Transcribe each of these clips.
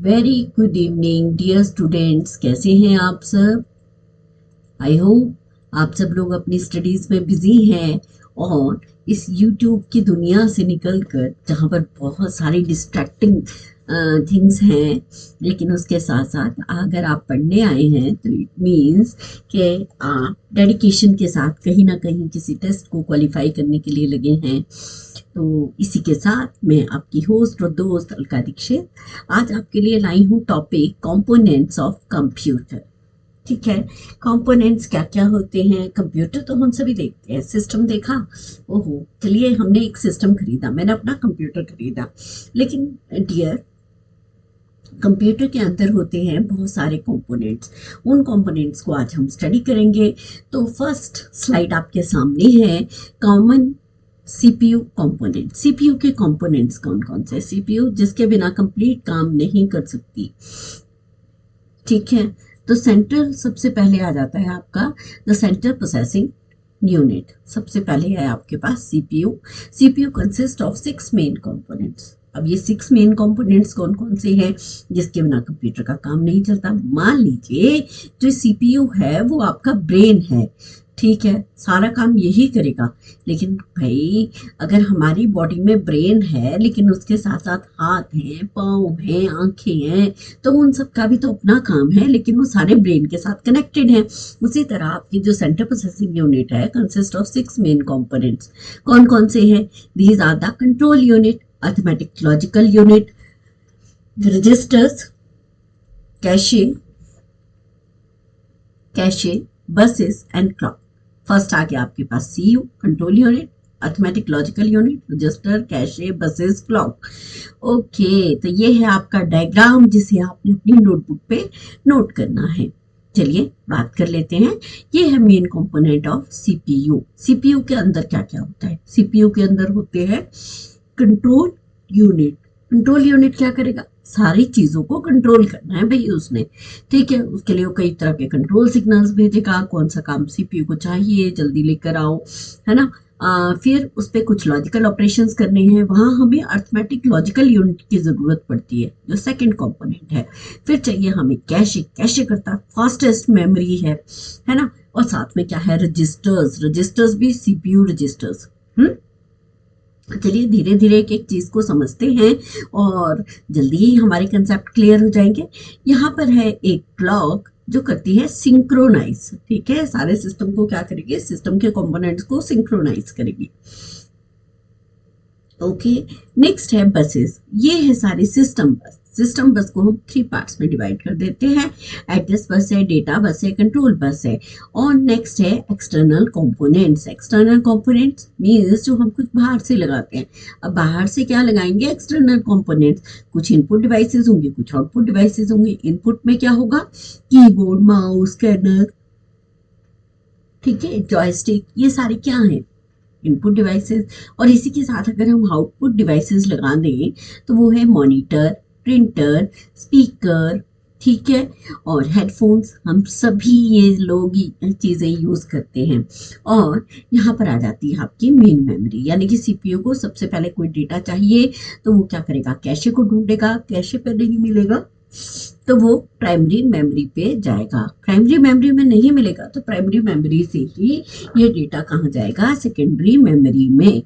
Very good evening dear students, कैसे हैं आप सब। आई होप आप सब लोग अपनी स्टडीज में बिजी हैं और इस यूट्यूब की दुनिया से निकलकर, जहाँ पर बहुत सारी डिस्ट्रैक्टिंग थिंग्स हैं, लेकिन उसके साथ साथ अगर आप पढ़ने आए हैं तो इट मीन्स कि आप डेडिकेशन के साथ कहीं ना कहीं किसी टेस्ट को क्वालिफाई करने के लिए लगे हैं। तो इसी के साथ मैं आपकी होस्ट और दोस्त अलका दीक्षित आज आपके लिए लाई हूँ टॉपिक कंपोनेंट्स ऑफ कंप्यूटर। ठीक है, कंपोनेंट्स क्या क्या होते हैं। कंप्यूटर तो हम सभी देखते हैं, सिस्टम देखा, ओहो चलिए हमने एक सिस्टम खरीदा, मैंने अपना कंप्यूटर खरीदा, लेकिन डियर कंप्यूटर के अंदर होते हैं बहुत सारे कंपोनेंट्स। उन कंपोनेंट्स को आज हम स्टडी करेंगे। तो फर्स्ट स्लाइड आपके सामने है, कॉमन सीपीयू कंपोनेंट। सीपीयू के कंपोनेंट्स कौन कौन से। सीपीयू जिसके बिना कंप्लीट काम नहीं कर सकती। ठीक है, तो सेंटर सबसे पहले आ जाता है आपका द सेंटर प्रोसेसिंग यूनिट। सबसे पहले है आपके पास CPU. CPU consist of 6 main components. अब ये 6 मेन कंपोनेंट्स कौन कौन से हैं जिसके बिना कंप्यूटर का काम नहीं चलता। मान लीजिए जो सीपीयू है वो आपका ब्रेन है, ठीक है, सारा काम यही करेगा। लेकिन भाई अगर हमारी बॉडी में ब्रेन है लेकिन उसके साथ साथ हाथ हैं, पाँव हैं, आंखें हैं, तो उन सब का भी तो अपना काम है, लेकिन वो सारे ब्रेन के साथ कनेक्टेड हैं। उसी तरह आपकी जो सेंट्रल प्रोसेसिंग यूनिट है कंसिस्ट ऑफ 6 मेन कंपोनेंट्स। कौन कौन से हैं। These are the control unit, arithmetic logical unit, registers, cache, buses and clock. First आ गया आपके पास CU control unit, arithmetic logical unit, register, cache, buses, clock. Okay, तो ये है आपका डायग्राम जिसे आपने अपनी नोटबुक पे नोट करना है। चलिए बात कर लेते हैं। ये है main component of CPU. CPU के अंदर क्या क्या होता है। सीपीयू के अंदर होते हैं कंट्रोल यूनिट। कंट्रोल यूनिट क्या करेगा, सारी चीजों को कंट्रोल करना है भाई उसने। ठीक है, उसके लिए वो कई तरह के कंट्रोल सिग्नल्स भेजेगा, कौन सा काम सीपीयू को चाहिए जल्दी लेकर आओ, है ना। फिर उस पर कुछ लॉजिकल ऑपरेशंस करने हैं, वहां हमें अरिथमेटिक लॉजिकल यूनिट की जरूरत पड़ती है जो सेकंड कंपोनेंट है। फिर चाहिए हमें कैशे। कैशे करता फास्टेस्ट मेमोरी है ना। और साथ में क्या है, रजिस्टर्स। रजिस्टर्स भी सीपीयू रजिस्टर्स। चलिए धीरे धीरे एक एक चीज को समझते हैं और जल्दी ही हमारे कंसेप्ट क्लियर हो जाएंगे। यहाँ पर है एक क्लॉक जो करती है सिंक्रोनाइज। ठीक है, सारे सिस्टम को क्या करेगी, सिस्टम के कंपोनेंट्स को सिंक्रोनाइज करेगी। ओके, नेक्स्ट है बसेस। ये है सारी सिस्टम बस। सिस्टम बस को हम 3 पार्ट्स में डिवाइड कर देते हैं। एड्रेस बस है, डेटा बस है, कंट्रोल बस है। और नेक्स्ट है external components. External components means जो हम कुछ बाहर से लगाते हैं। अब बाहर से क्या लगाएंगे, एक्सटर्नल कंपोनेंट्स। कुछ इनपुट डिवाइसेस होंगे, कुछ आउटपुट डिवाइसेस होंगे। इनपुट में क्या होगा, कीबोर्ड, माउस, स्कैनर, ठीक है, जॉयस्टिक, ये सारे क्या हैं, इनपुट डिवाइसेस। और इसी के साथ अगर हम आउटपुट डिवाइसेस लगा दें तो वो है मॉनिटर, प्रिंटर, स्पीकर, ठीक है, और हेडफोन्स। हम सभी ये लोग चीजें यूज करते हैं। और यहाँ पर आ जाती है आपकी मेन मेमोरी, यानी कि सीपीयू को सबसे पहले कोई डेटा चाहिए तो वो क्या करेगा, कैशे को ढूंढेगा। कैशे पे नहीं मिलेगा तो वो प्राइमरी मेमोरी पे जाएगा। प्राइमरी मेमोरी में नहीं मिलेगा तो प्राइमरी मेमोरी से ही ये डेटा कहाँ जाएगा, सेकेंडरी मेमोरी में।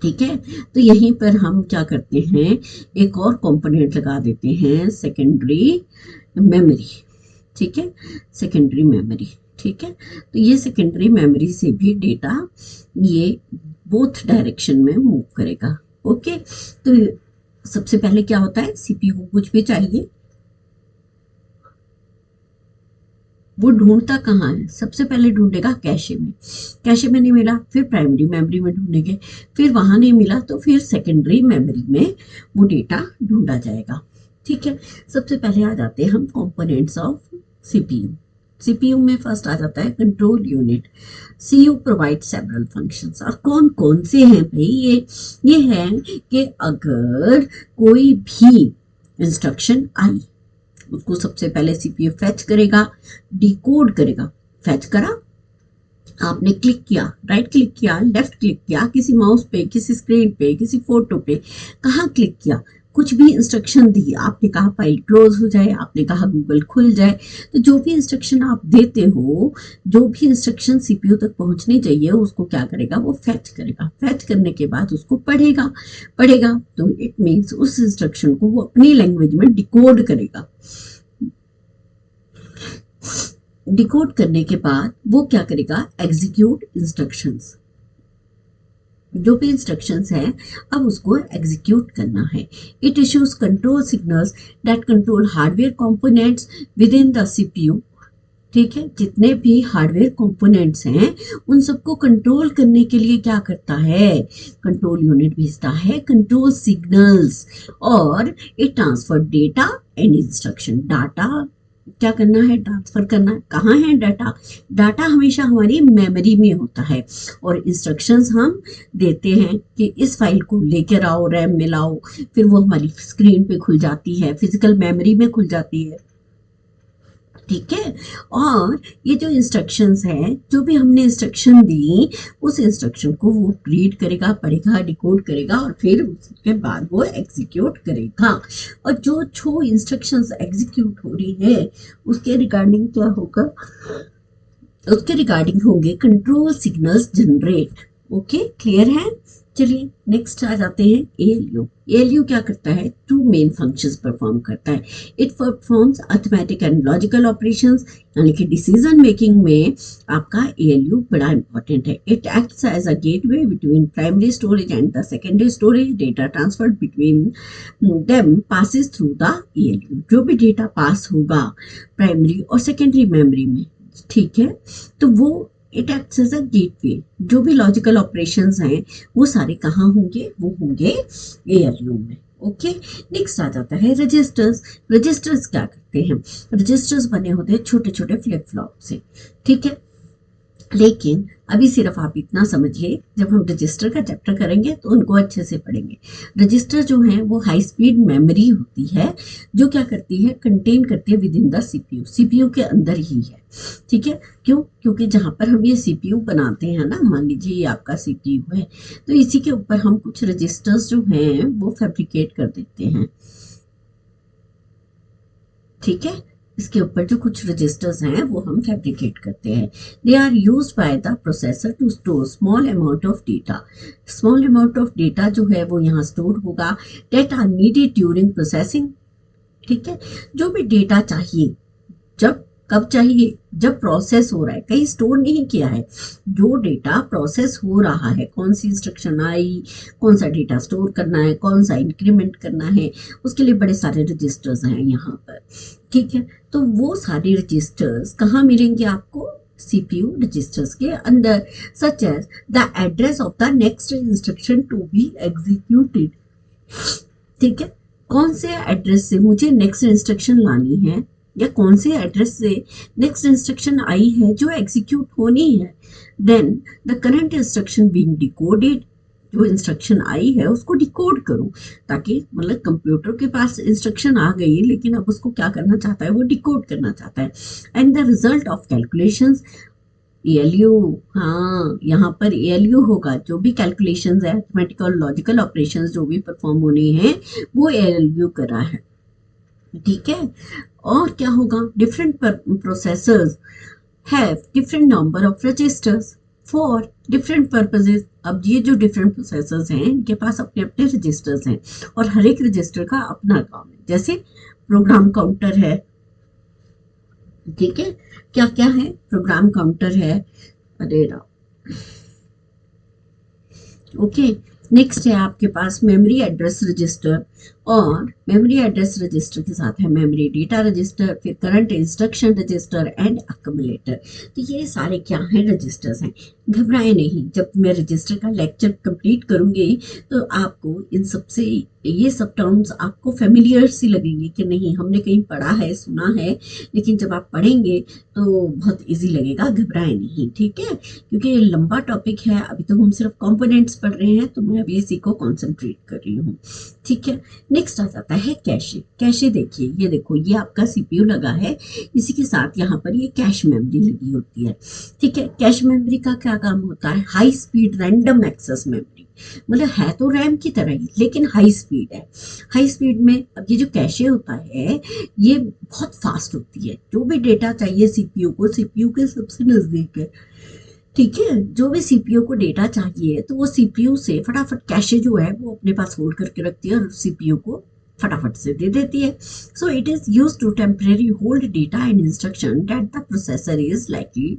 ठीक है, तो यहीं पर हम क्या करते हैं, एक और कंपोनेंट लगा देते हैं, सेकेंडरी मेमोरी। ठीक है, सेकेंडरी मेमोरी। ठीक है, तो ये सेकेंडरी मेमोरी से भी डेटा ये बोथ डायरेक्शन में मूव करेगा। ओके, तो सबसे पहले क्या होता है, सीपीयू को कुछ भी चाहिए, वो ढूंढता कहाँ है, सबसे पहले ढूंढेगा कैशे में। कैशे में नहीं मिला फिर प्राइमरी मेमोरी में ढूंढेंगे, फिर वहां नहीं मिला तो फिर सेकेंडरी मेमोरी में वो डेटा ढूंढा जाएगा। ठीक है, सबसे पहले आ जाते हैं हम कंपोनेंट्स ऑफ सीपीयू। सीपीयू में फर्स्ट आ जाता है control unit. CU provide several functions. और कौन कौन से हैं भाई, ये है कि अगर कोई भी इंस्ट्रक्शन आई उसको सबसे पहले सीपीयू फेच करेगा, डिकोड करेगा। फेच करा, आपने क्लिक किया, राइट क्लिक किया, लेफ्ट क्लिक किया, किसी माउस पे, किसी स्क्रीन पे, किसी फोटो पे, कहाँ क्लिक किया, कुछ भी इंस्ट्रक्शन दी, आपने कहा फाइल क्लोज हो जाए, आपने कहा गूगल खुल जाए, तो जो भी इंस्ट्रक्शन आप देते हो, जो भी इंस्ट्रक्शन सीपीयू तक पहुंचनी चाहिए उसको क्या करेगा, वो फैच करेगा। फैच करने के बाद उसको पढ़ेगा। पढ़ेगा तो इट मीन्स उस इंस्ट्रक्शन को वो अपनी लैंग्वेज में डिकोड करेगा। डिकोड करने के बाद वो क्या करेगा, एग्जीक्यूट इंस्ट्रक्शंस। जो भी इंस्ट्रक्शंस हैं अब उसको एग्जीक्यूट करना है। It issues control signals that control hardware components with in the CPU. ठीक है, जितने भी हार्डवेयर कंपोनेंट्स हैं उन सबको कंट्रोल करने के लिए क्या करता है, कंट्रोल यूनिट भेजता है कंट्रोल सिग्नल्स, और it transfer data and instruction. Data क्या करना है, ट्रांसफर करना है। कहाँ है डाटा, डाटा हमेशा हमारी मेमोरी में होता है, और इंस्ट्रक्शंस हम देते हैं कि इस फाइल को लेकर आओ, रैम में लाओ, फिर वो हमारी स्क्रीन पे खुल जाती है, फिजिकल मेमोरी में खुल जाती है। ठीक है, और ये जो इंस्ट्रक्शंस हैं, जो भी हमने इंस्ट्रक्शन दी, उस इंस्ट्रक्शन को वो रीड करेगा, पढ़ेगा, डिकोड करेगा, और फिर उसके बाद वो एग्जीक्यूट करेगा। और जो इंस्ट्रक्शंस एग्जीक्यूट हो रही है उसके रिगार्डिंग क्या होगा, उसके रिगार्डिंग होंगे control signals generate. Okay, clear है। चलिए नेक्स्ट आ जाते हैं एएलयू। एएलयू क्या करता है, टू मेन फंक्शंस परफॉर्म करता है। It performs arithmetic and logical operations, यानी कि डिसीजन मेकिंग में आपका एएलयू बड़ा इंपॉर्टेंट है। It acts as a gateway between primary storage and the secondary storage. Data transfer between them passes through the ALU. जो भी डेटा पास होगा primary और सेकेंडरी मेमोरी में, ठीक है, तो वो it acts as a gateway. जो भी लॉजिकल ऑपरेशंस हैं वो सारे कहाँ होंगे, वो होंगे एएलयू में। ओके, नेक्स्ट आ जाता है रजिस्टर्स। रजिस्टर्स क्या करते हैं, रजिस्टर्स बने होते हैं छोटे छोटे फ्लिप फ्लॉप से। ठीक है, लेकिन अभी सिर्फ आप इतना समझिए, जब हम रजिस्टर का चैप्टर करेंगे तो उनको अच्छे से पढ़ेंगे। रजिस्टर जो है वो हाई स्पीड मेमोरी होती है, जो क्या करती है, कंटेन करती है with in the CPU. CPU के अंदर ही है। ठीक है, क्यों, क्योंकि जहां पर हम ये सीपीयू बनाते हैं ना, मान लीजिए ये आपका सीपीयू है, तो इसी के ऊपर हम कुछ रजिस्टर्स जो हैं वो फैब्रिकेट कर देते हैं। ठीक है, इसके ऊपर जो कुछ रजिस्टर्स हैं वो हम फैब्रिकेट करते हैं। They are used by the processor to store small amount of data. Small amount of data जो है वो यहाँ स्टोर होगा, that are needed during processing. ठीक है, जो भी डेटा चाहिए, जब कब चाहिए, जब प्रोसेस हो रहा है, कहीं स्टोर नहीं किया है, जो डेटा प्रोसेस हो रहा है, कौन सी इंस्ट्रक्शन आई, कौन सा डेटा स्टोर करना है, कौन सा इंक्रीमेंट करना है, उसके लिए बड़े सारे रजिस्टर्स हैं यहाँ पर। ठीक है, तो वो सारे रजिस्टर्स कहाँ मिलेंगे आपको, सीपीयू रजिस्टर्स के अंदर, such as the address of the next instruction to be executed. ठीक है, कौन से एड्रेस से मुझे नेक्स्ट इंस्ट्रक्शन लानी है, या कौन से एड्रेस से नेक्स्ट इंस्ट्रक्शन आई है जो एग्जीक्यूट होनी है, then the current instruction being decoded. जो इंस्ट्रक्शन आई है उसको डिकोड करूं, ताकि मतलब कंप्यूटर के पास इंस्ट्रक्शन आ गई लेकिन अब उसको क्या करना चाहता है, वो डिकोड करना चाहता है। And the result of calculations, ALU, हाँ यहाँ पर एएलयू होगा। जो भी कैलकुलेशंस है, अरिथमेटिक और लॉजिकल ऑपरेशंस जो भी परफॉर्म होने हैं वो एएलयू कर रहा है। ठीक है, और क्या होगा, different processors have different number of registers for different purposes. अब ये जो डिफरेंट प्रोसेसर्स हैं इनके पास अपने अपने रजिस्टर्स हैं, और हर एक रजिस्टर का अपना काम है। जैसे प्रोग्राम काउंटर है, ठीक है, क्या क्या है, प्रोग्राम काउंटर है, अरे ओके। नेक्स्ट है आपके पास मेमोरी एड्रेस रजिस्टर, और मेमोरी एड्रेस रजिस्टर के साथ है मेमोरी डेटा रजिस्टर, फिर current instruction register and accumulator. तो ये सारे क्या हैं, रजिस्टर्स हैं। घबराए नहीं, जब मैं रजिस्टर का लेक्चर कंप्लीट करूंगी तो आपको इन सबसे ये सब टर्म्स आपको फेमिलियर सी लगेंगी कि नहीं हमने कहीं पढ़ा है, सुना है, लेकिन जब आप पढ़ेंगे तो बहुत इजी लगेगा। घबराए नहीं, ठीक है, क्योंकि ये लंबा टॉपिक है। अभी तो हम सिर्फ कंपोनेंट्स पढ़ रहे हैं, तो मैं अभी इसी को कॉन्सेंट्रेट कर रही हूँ। ठीक है, नेक्स्ट आ जाता है कैशे। कैशे देखिए, ये देखो, ये आपका सीपीयू लगा है, इसी के साथ यहाँ पर ये कैश मेमोरी लगी होती है। ठीक है, कैश मेमोरी का क्या काम होता है? High speed random access memory, मतलब है तो रैम की तरह ही लेकिन हाई स्पीड है। हाई स्पीड में अब ये जो कैशे होता है ये बहुत फास्ट होती है। जो भी डेटा चाहिए सीपीयू को, सीपीयू के सबसे नजदीक है। ठीक है, जो भी सीपीयू को डेटा चाहिए तो वो सीपीयू से फटाफट कैशे जो है वो अपने पास होल्ड करके रखती है और सीपीयू को फटाफट से दे देती है। So it is use to temporary hold data and instruction that the processor is likely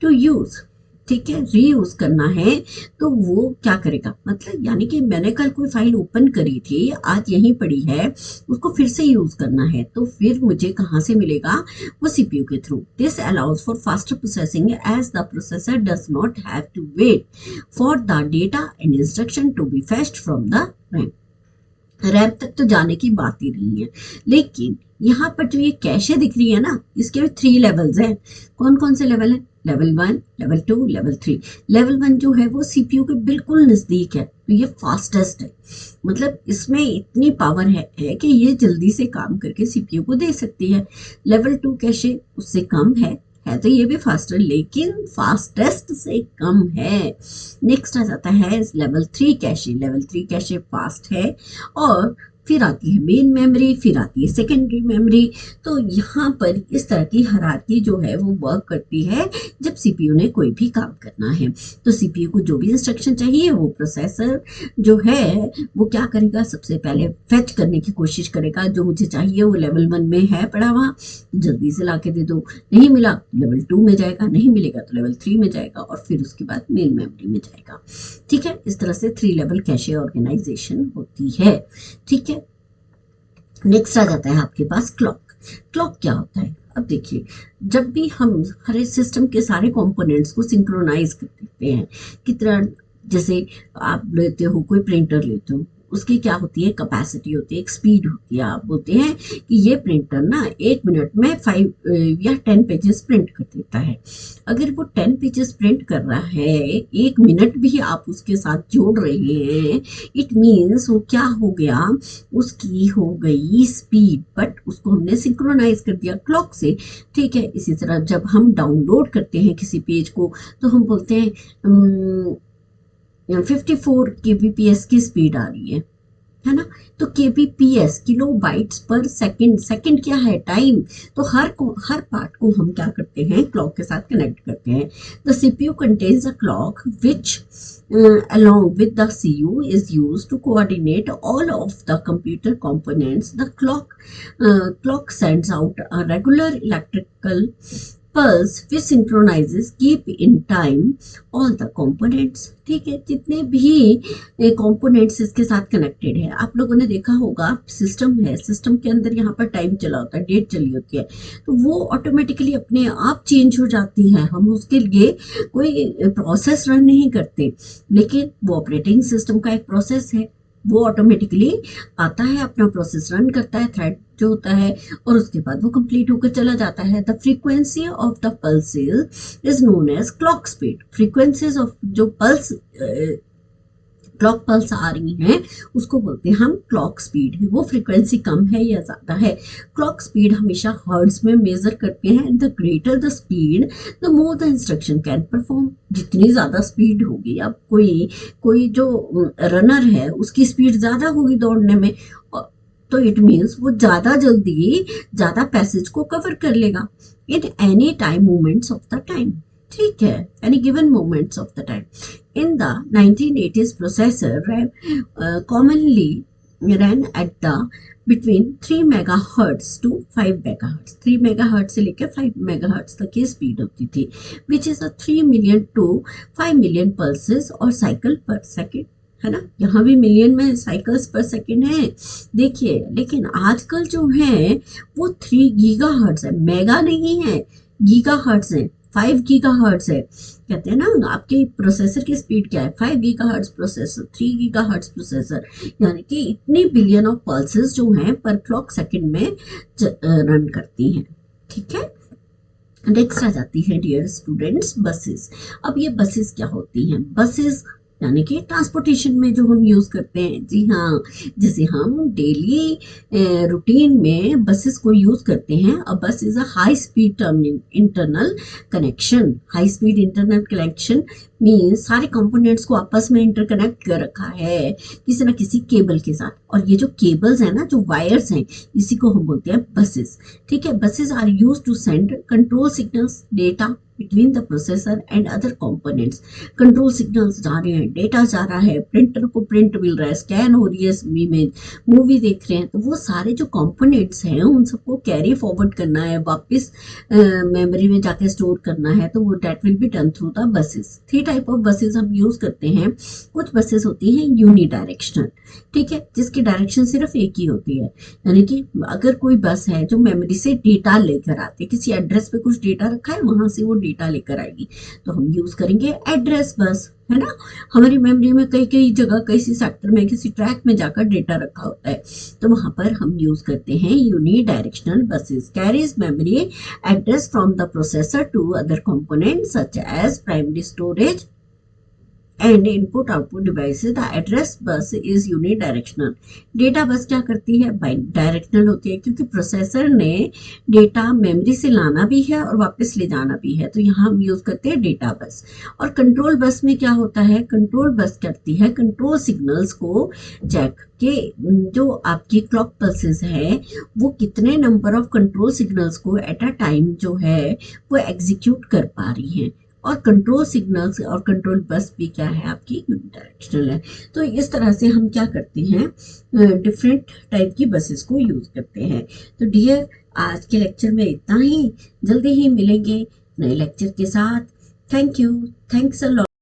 to use. ठीक है, रीयूज करना है तो वो क्या करेगा, मतलब यानी कि मैंने कल कोई फाइल ओपन करी थी, आज यहीं पड़ी है, उसको फिर से यूज करना है तो फिर मुझे कहाँ से मिलेगा? वो सीपीयू के through. This allows for faster processing as the processor does not have to wait for the data and instruction to be fetched from the RAM. RAM तक तो जाने की बात ही नहीं है, लेकिन यहाँ पर जो ये कैशे दिख रही है ना, इसके भी 3 लेवल्स हैं। कौन कौन से लेवल है? Level 1, level 2, level 3। लेवल 1 जो है वो सीपीयू के बिल्कुल नजदीक है, तो ये फास्टेस्ट है, मतलब इसमें इतनी पावर है कि ये जल्दी से काम करके सीपीयू को दे सकती है। लेवल 2 कैशे उससे कम है तो ये भी फास्टर लेकिन फास्टेस्ट से कम है। नेक्स्ट आ जाता है level 3 cache. Level 3 cache fast है, और फिर आती है मेन मेमोरी, फिर आती है सेकेंडरी मेमोरी। तो यहाँ पर इस तरह की हायरार्की जो है वो वर्क करती है जब सीपीयू ने कोई भी काम करना है। तो सीपीयू को जो भी इंस्ट्रक्शन चाहिए वो प्रोसेसर जो है वो क्या करेगा, सबसे पहले फेच करने की कोशिश करेगा। जो मुझे चाहिए वो लेवल 1 में है पड़ा हुआ, जल्दी से ला के दे दो। नहीं मिला तो लेवल 2 में जाएगा, नहीं मिलेगा तो लेवल 3 में जाएगा, और फिर उसके बाद मेन मेमोरी में जाएगा। ठीक है, इस तरह से 3 लेवल कैशे ऑर्गेनाइजेशन होती है। ठीक है, नेक्स्ट आ जाता है आपके पास क्लॉक। क्लॉक क्या होता है? अब देखिए, जब भी हम हर सिस्टम के सारे कंपोनेंट्स को सिंक्रोनाइज कर देते हैं, कितना, जैसे आप लेते हो कोई प्रिंटर लेते हो, उसकी क्या होती है? कैपेसिटी होती है, एक स्पीड होती है। आप बोलते हैं कि ये प्रिंटर ना 1 मिनट में 5 या 10 पेजेस प्रिंट कर देता है। अगर वो 10 पेजेस प्रिंट कर रहा है, 1 मिनट भी आप उसके साथ जोड़ रहे हैं, इट मीन्स वो क्या हो गया, उसकी हो गई स्पीड, बट उसको हमने सिंक्रोनाइज कर दिया क्लॉक से। ठीक है, इसी तरह जब हम डाउनलोड करते हैं किसी पेज को तो हम बोलते हैं 54 kbps की स्पीड आ रही है ना? तो kbps किलो बाइट्स पर सेकंड, सेकंड क्या है? टाइम। तो हर पार्ट को हम क्या करते हैं? क्लॉक के साथ कनेक्ट करते हैं। The CPU contains a clock which along with the CU is used to coordinate all of the computer components. The clock sends out a regular electrical pulse which synchronizes keep in time all the components. ठीक है, जितने भी components इसके साथ connected है, आप लोगों ने देखा होगा सिस्टम है, सिस्टम के अंदर यहाँ पर टाइम चला होता है, डेट चली होती है, तो वो ऑटोमेटिकली अपने आप चेंज हो जाती है। हम उसके लिए कोई प्रोसेस रन नहीं करते, लेकिन वो ऑपरेटिंग सिस्टम का एक प्रोसेस है, वो ऑटोमेटिकली आता है, अपना प्रोसेस रन करता है, थ्रेड जो होता है, और उसके बाद वो कंप्लीट होकर चला जाता है। The frequency of the pulses is known as clock speed. Frequencies of जो पल्स क्लॉक पल्स आ रही हैं उसको बोलते हैं हम क्लॉक स्पीड। वो फ्रीक्वेंसी कम है या ज्यादा है। क्लॉक स्पीड हमेशा हर्ट्ज में मेजर करते हैं। The greater the speed the more the instruction can perform. जितनी ज्यादा स्पीड होगी, अब कोई जो रनर है उसकी स्पीड ज्यादा होगी दौड़ने में, तो इट मीन्स वो ज्यादा जल्दी ज्यादा पैसेज को कवर कर लेगा in any time moments of the time. ठीक है, any given moments of the time. In the 1980s, processor commonly ran at the between 3 megahertz to 5 megahertz. 3 megahertz से लेकर 5 megahertz तक की स्पीड होती थी, which is a 3 million to 5 million pulses और cycle per second, है ना? यहाँ भी मिलियन में साइकिल्स पर सेकेंड है। देखिए, लेकिन आजकल जो है वो 3 गीगाहर्ट्ज है, मेगा नहीं है, गीगाहर्ट्ज है, 5 गीगाहर्ट्ज है। कहते हैं ना आपके प्रोसेसर की स्पीड क्या है? 5 गीगाहर्ट्ज प्रोसेसर, 3 गीगाहर्ट्ज प्रोसेसर, यानी कि इतनी बिलियन ऑफ पल्सेस जो हैं पर क्लॉक सेकंड में रन करती हैं। ठीक है, नेक्स्ट आ जाती है डियर स्टूडेंट्स बसेस। अब ये बसेस क्या होती हैं? बसेस यानी कि ट्रांसपोर्टेशन में जो हम यूज़ करते हैं। जी हाँ, जैसे हम डेली रूटीन में बसेस को यूज़ करते हैं। A bus is a high speed internal connection. High speed internal connection means सारे कंपोनेंट्स को आपस में इंटरकनेक्ट कर रखा है किसी ना किसी केबल के साथ। और ये जो केबल्स हैं ना, जो वायर्स हैं, इसी को हम बोलते हैं बसेस। ठीक है, buses are use to send control signals data between the processor and other components. Control signals जा रहे हैं, डेटा जा रहा है, प्रिंटर को प्रिंट मिल रहा है, स्कैन हो रही है इमेज, मूवी देख रहे हैं, तो वो सारे जो कंपोनेंट्स हैं उन सबको कैरी फॉरवर्ड करना है, वापस मेमोरी में जाके स्टोर करना है, तो वो that will be done through the buses. 3 type of buses हम यूज करते हैं। कुछ बसेस होती हैं यूनिडायरेक्शनल, ठीक है, जिसकी डायरेक्शन सिर्फ एक ही होती है। यानी कि अगर कोई बस है जो मेमोरी से डेटा लेकर आती है, किसी एड्रेस पे कुछ डेटा रखा है, वहां से वो डेटा लेकर आएगी, तो हम यूज करेंगे एड्रेस बस, है ना। हमारी मेमोरी में कई कई जगह, किसी सेक्टर में, किसी ट्रैक में जाकर डेटा रखा होता है, तो वहां पर हम यूज करते हैं unidirectional buses. Carries memory address from the processor to other component such as primary storage and input output devices. The address bus is unidirectional. Data bus क्या करती है, बाई डायरेक्शनल होती है, क्योंकि प्रोसेसर ने data memory से लाना भी है और वापस ले जाना भी है, तो यहाँ हम यूज करते हैं डेटा बस। और कंट्रोल बस में क्या होता है, कंट्रोल बस करती है कंट्रोल सिग्नल्स को चेक कि जो आपकी क्लॉक पल्सेस है वो कितने नंबर ऑफ कंट्रोल सिग्नल्स को एट अ टाइम जो है वो एग्जीक्यूट कर पा रही हैं। और कंट्रोल सिग्नल्स और कंट्रोल बस भी क्या है, आपकी यूनिडायरेक्शनल है। तो इस तरह से हम क्या करते हैं, डिफरेंट टाइप की बसेस को यूज करते हैं। तो डियर, आज के लेक्चर में इतना ही। जल्दी ही मिलेंगे नए लेक्चर के साथ। Thank you, thanks a lot.